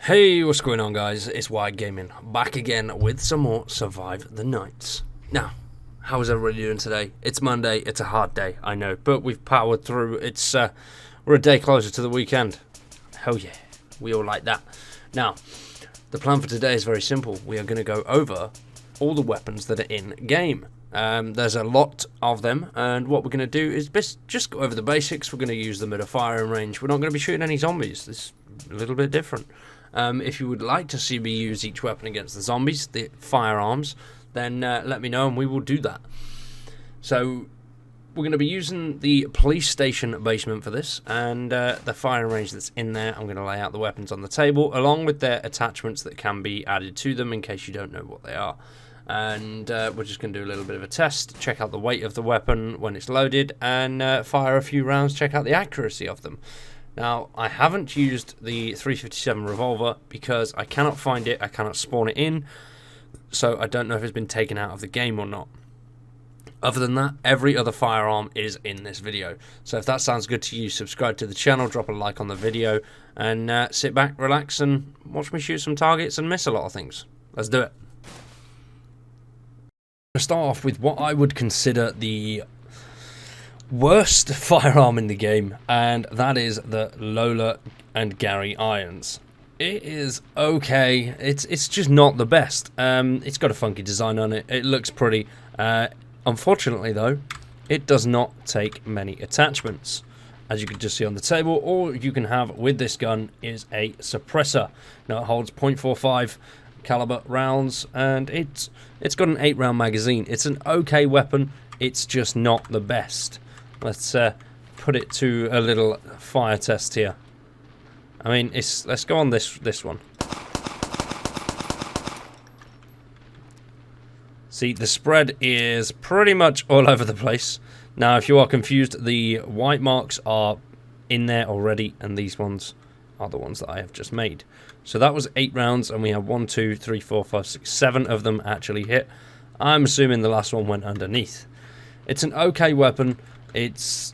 Hey, what's going on, guys? It's Wide Gaming, back again with some more Survive the Nights. Now, how is everybody doing today? It's Monday, it's a hard day, I know, but we've powered through. We're a day closer to the weekend. Hell yeah, we all like that. Now, the plan for today is very simple. We are going to go over all the weapons that are in game. There's a lot of them, and what we're going to do is just go over the basics. We're going to use them at a firing range. We're not going to be shooting any zombies. This is a little bit different. If you would like to see me use each weapon against the zombies, the firearms, then let me know and we will do that. So we're going to be using the police station basement for this, and the firing range that's in there. I'm going to lay out the weapons on the table along with their attachments that can be added to them in case you don't know what they are. And we're just going to do a little bit of a test, check out the weight of the weapon when it's loaded, and fire a few rounds, check out the accuracy of them. Now, I haven't used the 357 revolver because I cannot find it, I cannot spawn it in, so I don't know if it's been taken out of the game or not. Other than that, every other firearm is in this video. So if that sounds good to you, subscribe to the channel, drop a like on the video, and sit back, relax, and watch me shoot some targets and miss a lot of things. Let's do it. I'm going to start off with what I would consider the worst firearm in the game, and that is the Lola and Gary irons. It is okay. It's just not the best. It's got a funky design on it. It looks pretty. Unfortunately, though, it does not take many attachments. As you can just see on the table, all you can have with this gun is a suppressor. Now it holds .45 caliber rounds, and it's got an 8-round magazine. It's an okay weapon. It's just not the best. Let's put it to a little fire test here. I mean, let's go on this one. See, the spread is pretty much all over the place. Now, if you are confused, the white marks are in there already, and these ones are the ones that I have just made. So that was 8 rounds, and we have 1, 2, 3, 4, 5, 6, 7 of them actually hit. I'm assuming the last one went underneath. It's an okay weapon. It's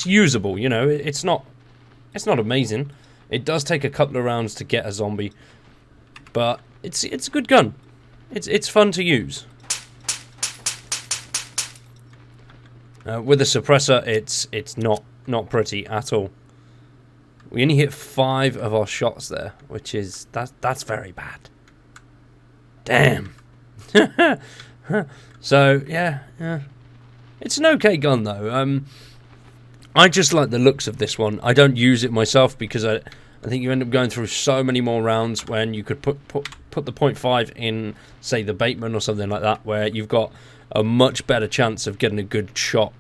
usable, you know. It's not amazing. It does take a couple of rounds to get a zombie, but it's a good gun. It's fun to use. With a suppressor, it's not pretty at all. We only hit 5 of our shots there, which is that's very bad. Damn. So yeah. It's an okay gun though. I just like the looks of this one. I don't use it myself because I think you end up going through so many more rounds when you could put the .5 in, say, the bateman or something like that, where you've got a much better chance of getting a good shot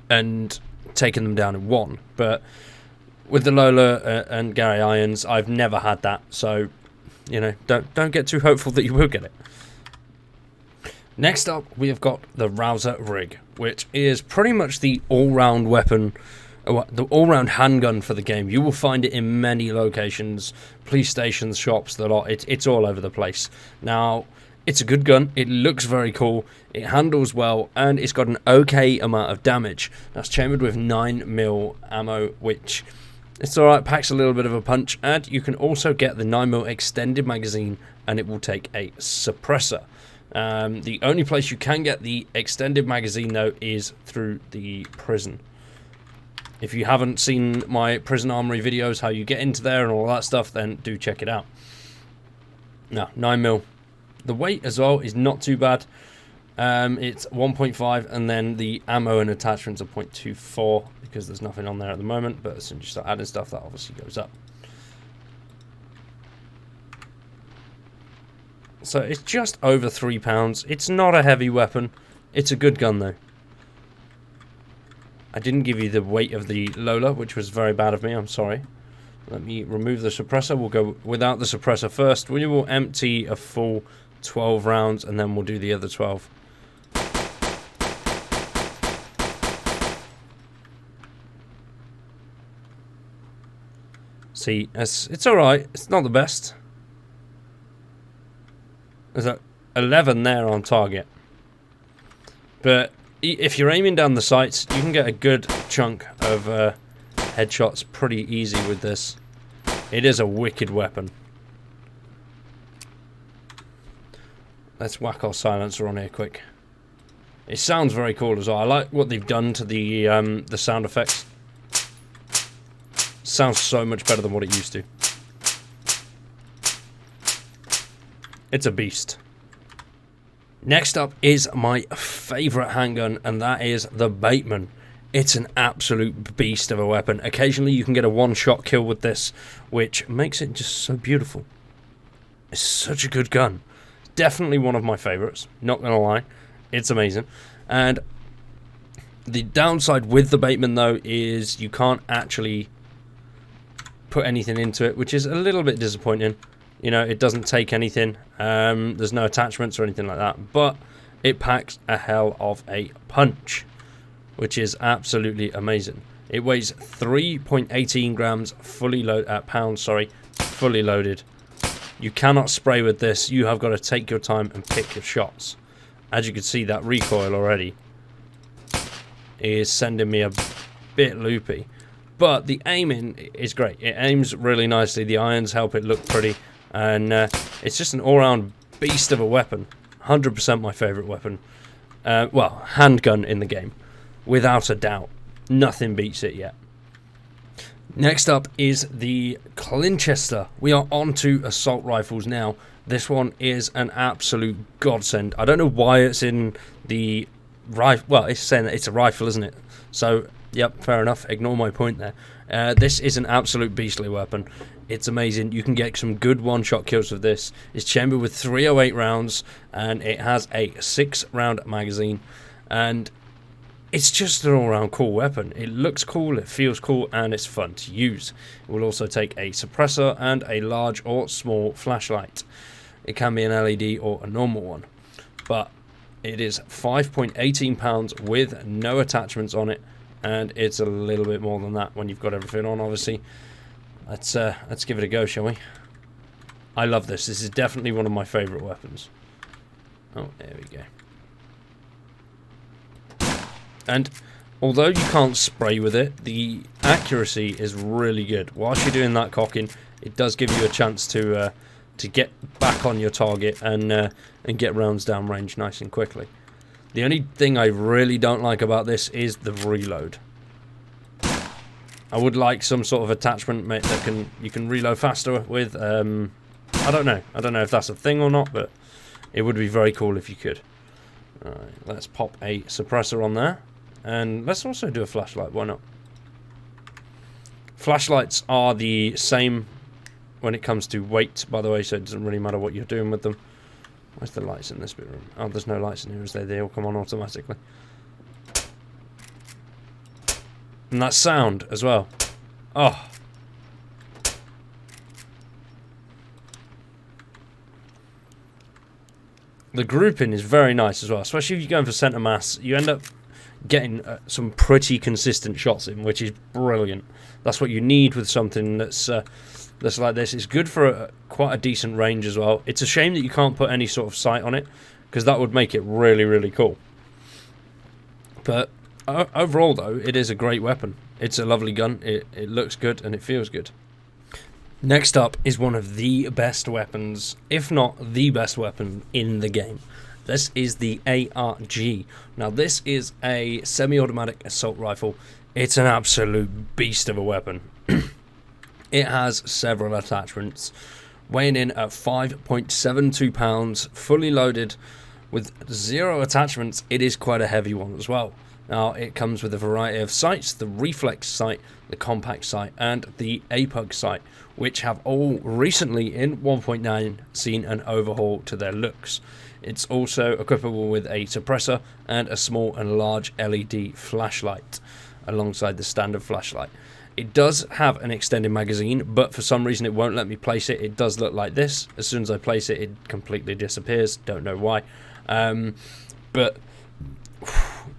and taking them down in one. But with the Lola and Gary irons, I've never had that, so you know, don't get too hopeful that you will get it. Next up, we have got the rouser rig, which is pretty much the all-round weapon, the all-round handgun for the game. You will find it in many locations, police stations, shops, the lot. It's all over the place. Now, it's a good gun. It looks very cool. It handles well, and it's got an okay amount of damage. That's chambered with 9mm ammo, which it's alright, packs a little bit of a punch, and you can also get the 9mm extended magazine, and it will take a suppressor. The only place you can get the extended magazine, though, is through the prison. If you haven't seen my prison armory videos, how you get into there and all that stuff, then do check it out. Now, 9mm. The weight as well is not too bad. It's 1.5, and then the ammo and attachments are 0.24 because there's nothing on there at the moment, but as soon as you start adding stuff, that obviously goes up. So it's just over £3. It's not a heavy weapon. It's a good gun though. I didn't give you the weight of the Lola, which was very bad of me. I'm sorry. Let me remove the suppressor. We'll go without the suppressor first. We will empty a full 12 rounds, and then we'll do the other 12. See, it's alright. It's not the best. There's 11 there on target. But if you're aiming down the sights, you can get a good chunk of headshots pretty easy with this. It is a wicked weapon. Let's whack our silencer on here quick. It sounds very cool as well. I like what they've done to the sound effects. Sounds so much better than what it used to. It's a beast. Next up is my favourite handgun, and that is the Bateman. It's an absolute beast of a weapon. Occasionally you can get a one-shot kill with this, which makes it just so beautiful. It's such a good gun. Definitely one of my favourites, not gonna lie. It's amazing. And the downside with the Bateman, though, is you can't actually put anything into it, which is a little bit disappointing. You know, it doesn't take anything. There's no attachments or anything like that. But it packs a hell of a punch, which is absolutely amazing. It weighs 3.18 grams, fully loaded. You cannot spray with this. You have got to take your time and pick your shots. As you can see, that recoil already is sending me a bit loopy. But the aiming is great. It aims really nicely. The irons help it look pretty. And it's just an all-round beast of a weapon. 100% my favourite weapon. Well, handgun in the game. Without a doubt. Nothing beats it yet. Next up is the Clincher. We are on to assault rifles now. This one is an absolute godsend. I don't know why it's in the rifle. Well, it's saying that it's a rifle, isn't it? So, yep, fair enough. Ignore my point there. This is an absolute beastly weapon. It's amazing. You can get some good one-shot kills with this. It's chambered with 308 rounds, and it has a 6-round magazine. And it's just an all-round cool weapon. It looks cool, it feels cool, and it's fun to use. It will also take a suppressor and a large or small flashlight. It can be an LED or a normal one. But it is 5.18 pounds with no attachments on it, and it's a little bit more than that when you've got everything on, obviously. Let's give it a go, shall we? I love this. This is definitely one of my favourite weapons. Oh, there we go. And although you can't spray with it, the accuracy is really good. Whilst you're doing that cocking, it does give you a chance to get back on your target and get rounds down range nice and quickly. The only thing I really don't like about this is the reload. I would like some sort of attachment that you can reload faster with. I don't know if that's a thing or not, but it would be very cool if you could. Alright, let's pop a suppressor on there. And let's also do a flashlight, why not? Flashlights are the same when it comes to weight, by the way, so it doesn't really matter what you're doing with them. Where's the lights in this bit room? Oh, there's no lights in here, is there? They all come on automatically. And that sound as well. Oh. The grouping is very nice as well, especially if you're going for centre mass. You end up getting some pretty consistent shots in, which is brilliant. That's what you need with something that's like this. It's good for quite a decent range as well. It's a shame that you can't put any sort of sight on it, because that would make it really, really cool. But overall, though, it is a great weapon. It's a lovely gun. It looks good and it feels good. Next up is one of the best weapons, if not the best weapon in the game. This is the ARG. Now, this is a semi-automatic assault rifle. It's an absolute beast of a weapon. It has several attachments, weighing in at 5.72 pounds, fully loaded, with 0 attachments. It is quite a heavy one as well. Now, it comes with a variety of sights: the reflex sight, the compact sight, and the APUG sight, which have all recently in 1.9 seen an overhaul to their looks. It's also equipable with a suppressor and a small and large LED flashlight alongside the standard flashlight. It does have an extended magazine, but for some reason it won't let me place it. It does look like this. As soon as I place it, it completely disappears. Don't know why. But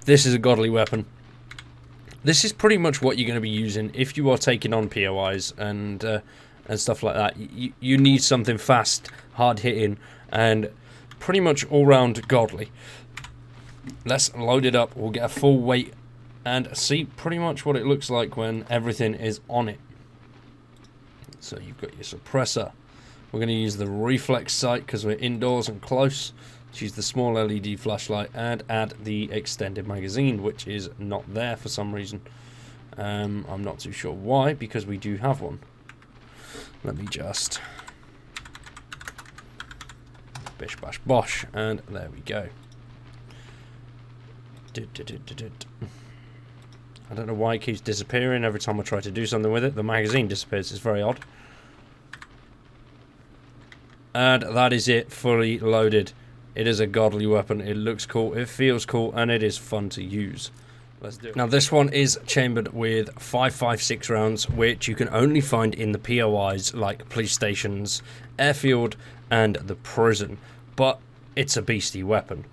this is a godly weapon. This is pretty much what you're going to be using if you are taking on POIs and stuff like that. You need something fast, hard-hitting, and pretty much all-round godly. Let's load it up. We'll get a full weight and see pretty much what it looks like when everything is on it. So you've got your suppressor. We're going to use the reflex sight because we're indoors and close. Choose the small LED flashlight and add the extended magazine, which is not there for some reason. I'm not too sure why, because we do have one. Let me just bish bash bosh, and there we go. I don't know why it keeps disappearing every time I try to do something with it. The magazine disappears. It's very odd. And that is it, fully loaded. It is a godly weapon. It looks cool, it feels cool, and it is fun to use. Let's do it. Now this one is chambered with 5.56 rounds, which you can only find in the POIs like police stations, airfield, and the prison. But it's a beastie weapon.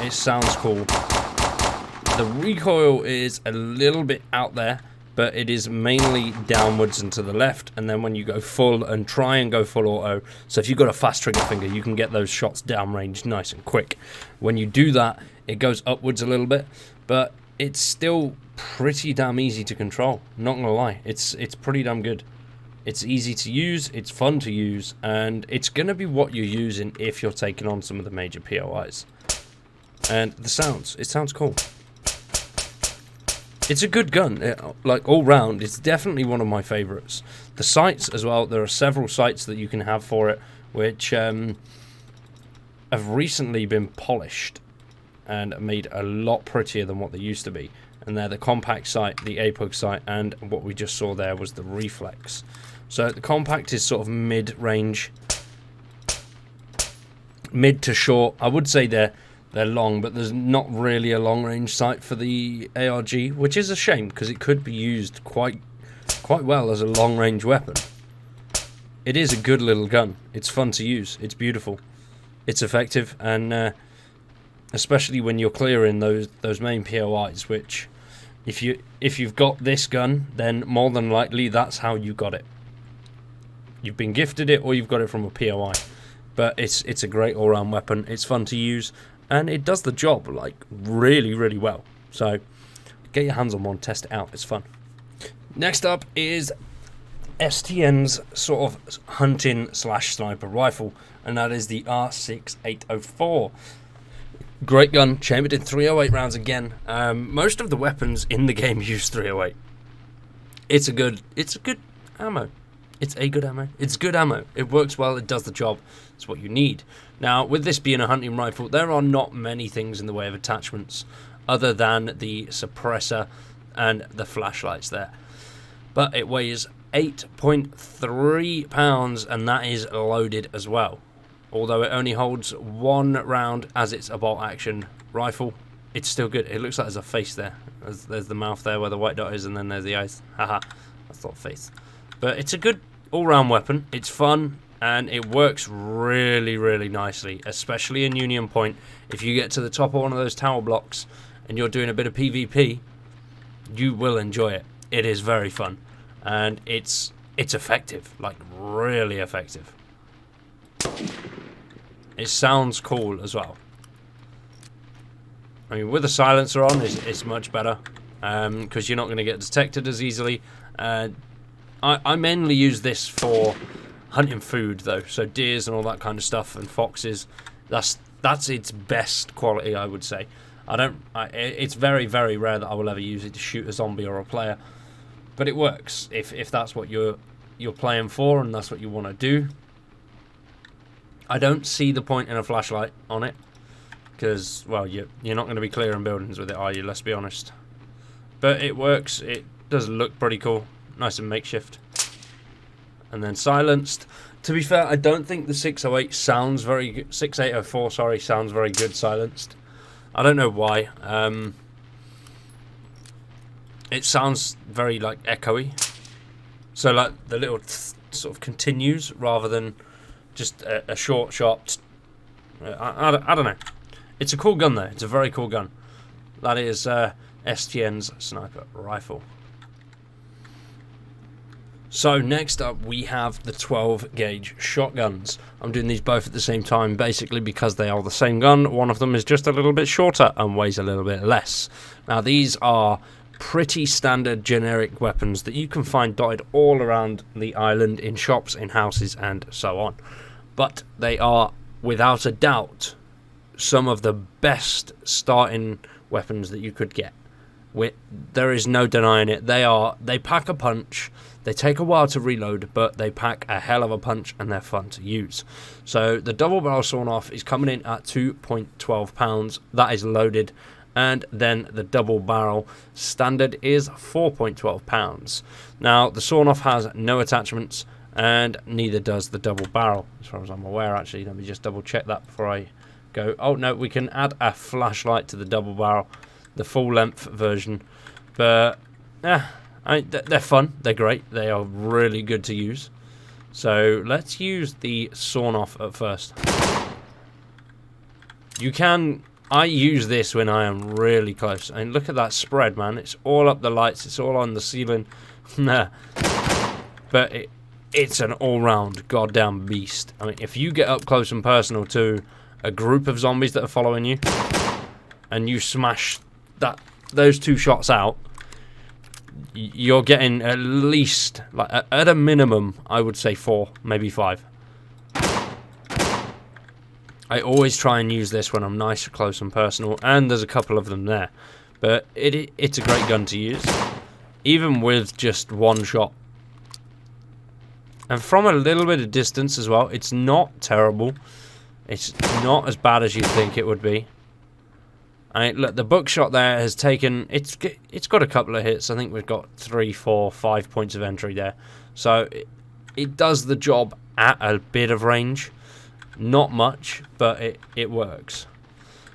It sounds cool. The recoil is a little bit out there, but it is mainly downwards and to the left, and then when you go full and try and go full auto, so if you've got a fast trigger finger, you can get those shots downrange nice and quick. When you do that, it goes upwards a little bit, but it's still pretty damn easy to control, not gonna lie. It's pretty damn good. It's easy to use, it's fun to use, and it's gonna be what you're using if you're taking on some of the major POIs. And the sounds, it sounds cool. It's a good gun, like all round. It's definitely one of my favourites. The sights as well, there are several sights that you can have for it, which have recently been polished and made a lot prettier than what they used to be. And they're the compact sight, the APUG sight, and what we just saw there was the reflex. So the compact is sort of mid-range, mid to short. I would say they're long, but there's not really a long-range sight for the ARG, which is a shame because it could be used quite well as a long-range weapon. It is a good little gun. It's fun to use. It's beautiful. It's effective, and especially when you're clearing those main POIs, which if you've got this gun, then more than likely that's how you got it. You've been gifted it, or you've got it from a POI. But it's a great all-round weapon. It's fun to use. And it does the job, like, really, really well. So, get your hands on one, test it out, it's fun. Next up is STN's sort of hunting/sniper rifle, and that is the R6804. Great gun, chambered in 308 rounds again. Most of the weapons in the game use 308. It's a good ammo. It's a good ammo. It's good ammo. It works well, it does the job. It's what you need. Now, with this being a hunting rifle, there are not many things in the way of attachments other than the suppressor and the flashlights there. But it weighs 8.3 pounds, and that is loaded as well. Although it only holds one round as it's a bolt action rifle, it's still good. It looks like there's a face there. There's the mouth there where the white dot is, and then there's the eyes. Haha, that's not a face. But it's a good all-round weapon. It's fun, and it works really, really nicely, especially in Union Point. If you get to the top of one of those tower blocks and you're doing a bit of PvP, you will enjoy it. It is very fun, and it's effective, like really effective. It sounds cool as well. I mean, with a silencer on, it's much better, because you're not going to get detected as easily. I mainly use this for hunting food though, so deers and all that kind of stuff, and foxes. That's its best quality, I would say. It's very, very rare that I will ever use it to shoot a zombie or a player, but it works if that's what you're playing for and that's what you want to do. I don't see the point in a flashlight on it because, well, you're not going to be clearing buildings with it, are you? Let's be honest. But it works. It does look pretty cool. Nice and makeshift. And then silenced. To be fair, I don't think the 608 sounds very good. 6804, sorry, sounds very good silenced. I don't know why. It sounds very like echoey. So like the little sort of continues rather than just a short shot. I don't know. It's a cool gun though. It's a very cool gun. That is STN's sniper rifle. So next up we have the 12 gauge shotguns. I'm doing these both at the same time basically because they are the same gun. One of them is just a little bit shorter and weighs a little bit less. Now these are pretty standard generic weapons that you can find dotted all around the island in shops, in houses, and so on. But they are, without a doubt, some of the best starting weapons that you could get. There is no denying it. They pack a punch. They take a while to reload, but they pack a hell of a punch, and they're fun to use. So the double barrel sawn-off is coming in at £2.12. That is loaded. And then the double barrel standard is £4.12. Now, the sawn-off has no attachments, and neither does the double barrel, as far as I'm aware. Actually, let me just double check that before I go. Oh no, we can add a flashlight to the double barrel, the full length version. But yeah, they're fun, they're great, they are really good to use. So let's use the sawn-off at first. I use this when I am really close. And look at that spread, man. It's all up the lights, it's all on the ceiling. Nah. But it's an all-round goddamn beast. I mean, if you get up close and personal to a group of zombies that are following you, and you smash those 2 shots out, you're getting at least, like, at a minimum, I would say 4, maybe 5. I always try and use this when I'm nice, close and personal, and there's a couple of them there. But it's a great gun to use, even with just 1 shot. And from a little bit of distance as well, it's not terrible. It's not as bad as you'd think it would be. I mean, look, the buckshot there has taken... It's got a couple of hits. I think we've got 3, 4, 5 points of entry there. So it does the job at a bit of range. Not much, but it works.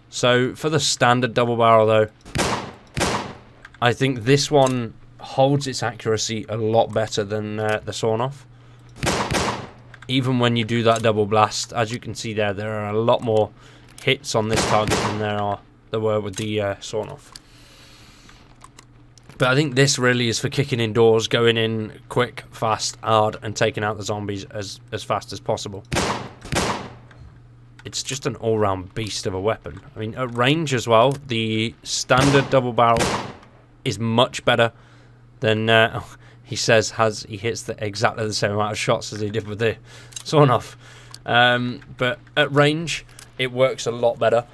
So for the standard double barrel, though, I think this one holds its accuracy a lot better than the sawn-off. Even when you do that double blast, as you can see there are a lot more hits on this target than there were with the sawn-off. But I think this really is for kicking indoors, going in quick, fast, hard, and taking out the zombies as fast as possible. It's just an all-round beast of a weapon. I mean, at range as well, the standard double barrel is much better than... he says he hits exactly the same amount of shots as he did with the sawn-off. But at range, it works a lot better.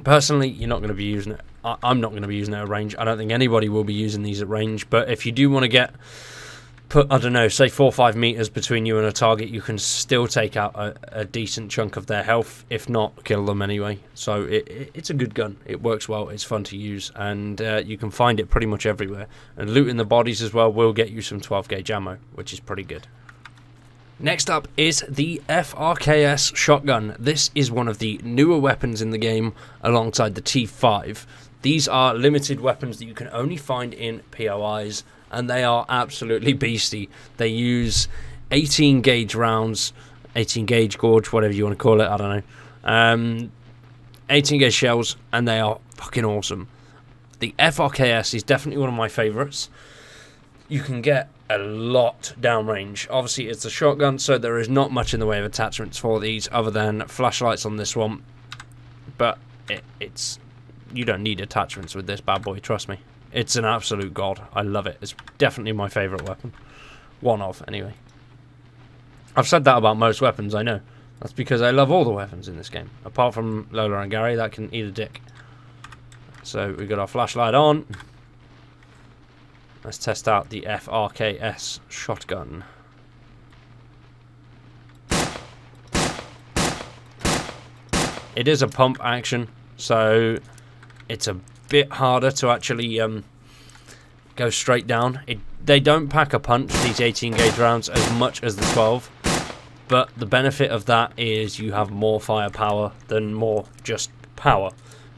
Personally, you're not going to be using it. I'm not going to be using it at range. I don't think anybody will be using these at range. But if you do want to put, I don't know, say 4 or 5 meters between you and a target, you can still take out a decent chunk of their health, if not kill them anyway. So it's a good gun. It works well. It's fun to use, and you can find it pretty much everywhere. And looting the bodies as well will get you some 12 gauge ammo, which is pretty good. Next up is the FRKS shotgun. This is one of the newer weapons in the game alongside the T5. These are limited weapons that you can only find in POIs, and they are absolutely beastie. They use 18 gauge rounds, 18 gauge gorge, whatever you want to call it, I don't know. 18 gauge shells, and they are fucking awesome. The FRKS is definitely one of my favourites. You can get a lot downrange. Obviously, it's a shotgun, so there is not much in the way of attachments for these other than flashlights on this one. But you don't need attachments with this bad boy, trust me. It's an absolute god. I love it. It's definitely my favourite weapon. One of, anyway. I've said that about most weapons, I know. That's because I love all the weapons in this game. Apart from Lola and Gary, that can eat a dick. So, we've got our flashlight on. Let's test out the FRKS shotgun. It is a pump action, so it's a bit harder to actually go straight down. They don't pack a punch, these 18 gauge rounds, as much as the 12, but the benefit of that is you have more firepower than more just power,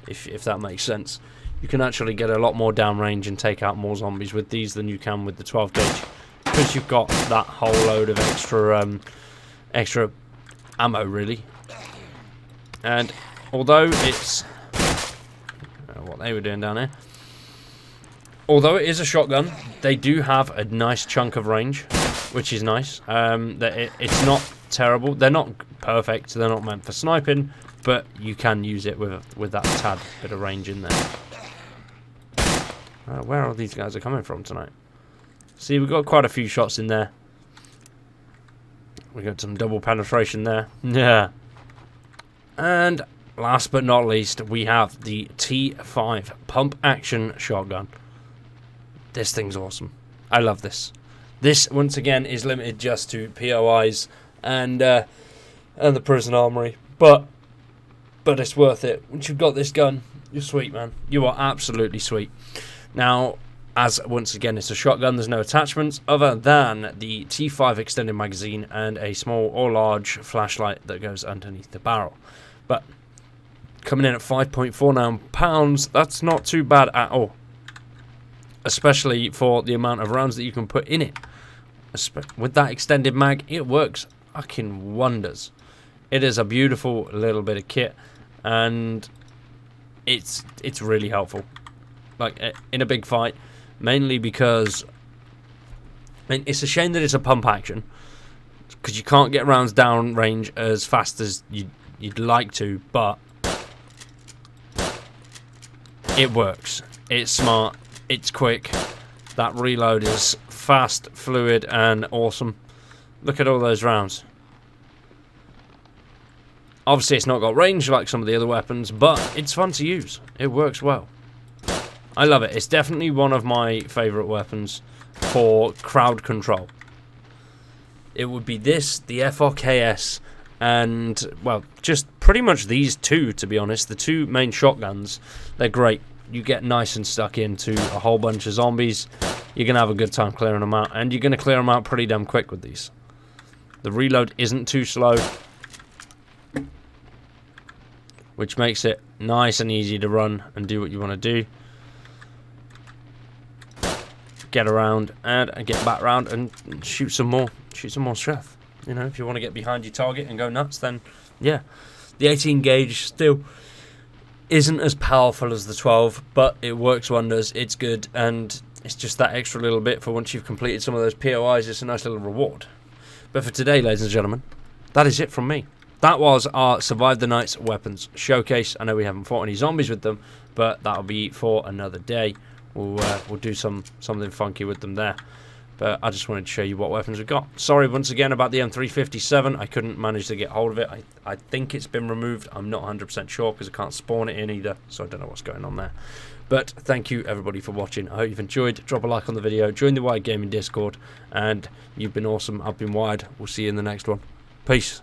if that makes sense. You can actually get a lot more downrange and take out more zombies with these than you can with the 12 gauge, because you've got that whole load of extra ammo, really. And although it's what they were doing down here, although it is a shotgun, they do have a nice chunk of range, which is nice. It's not terrible. They're not perfect. They're not meant for sniping, but you can use it with that tad bit of range in there. Where all these guys are coming from tonight? See, we've got quite a few shots in there. We got some double penetration there. Yeah. And last but not least, we have the T5 pump action shotgun. This thing's awesome. I love this. This, once again, is limited just to POIs and the prison armory. But it's worth it. Once you've got this gun, you're sweet, man. You are absolutely sweet. Now, as once again it's a shotgun, there's no attachments other than the T5 extended magazine and a small or large flashlight that goes underneath the barrel. But coming in at 5.49 pounds, that's not too bad at all. Especially for the amount of rounds that you can put in it. With that extended mag, it works fucking wonders. It is a beautiful little bit of kit, and it's really helpful. Like in a big fight, mainly because it's a shame that it's a pump action, because you can't get rounds down range as fast as you'd like to, but it works. It's smart. It's quick. That reload is fast, fluid, and awesome. Look at all those rounds. Obviously, it's not got range like some of the other weapons, but it's fun to use. It works well. I love it. It's definitely one of my favourite weapons for crowd control. It would be this, the FRKS, and, well, just pretty much these two, to be honest. The two main shotguns, they're great. You get nice and stuck into a whole bunch of zombies. You're going to have a good time clearing them out, and you're going to clear them out pretty damn quick with these. The reload isn't too slow, which makes it nice and easy to run and do what you want to do. Get around and get back around and shoot some more strength. You know, if you want to get behind your target and go nuts, then yeah. The 18 gauge still isn't as powerful as the 12, but it works wonders. It's good, and it's just that extra little bit for once you've completed some of those POIs. It's a nice little reward. But for today, ladies and gentlemen, that is it from me. That was our Survive the Nights weapons showcase. I know we haven't fought any zombies with them, but that'll be for another day. We'll do something funky with them there. But I just wanted to show you what weapons we've got. Sorry once again about the M357. I couldn't manage to get hold of it. I think it's been removed. I'm not 100% sure because I can't spawn it in either. So I don't know what's going on there. But thank you everybody for watching. I hope you've enjoyed. Drop a like on the video. Join the Wired Gaming Discord. And you've been awesome. I've been Wired. We'll see you in the next one. Peace.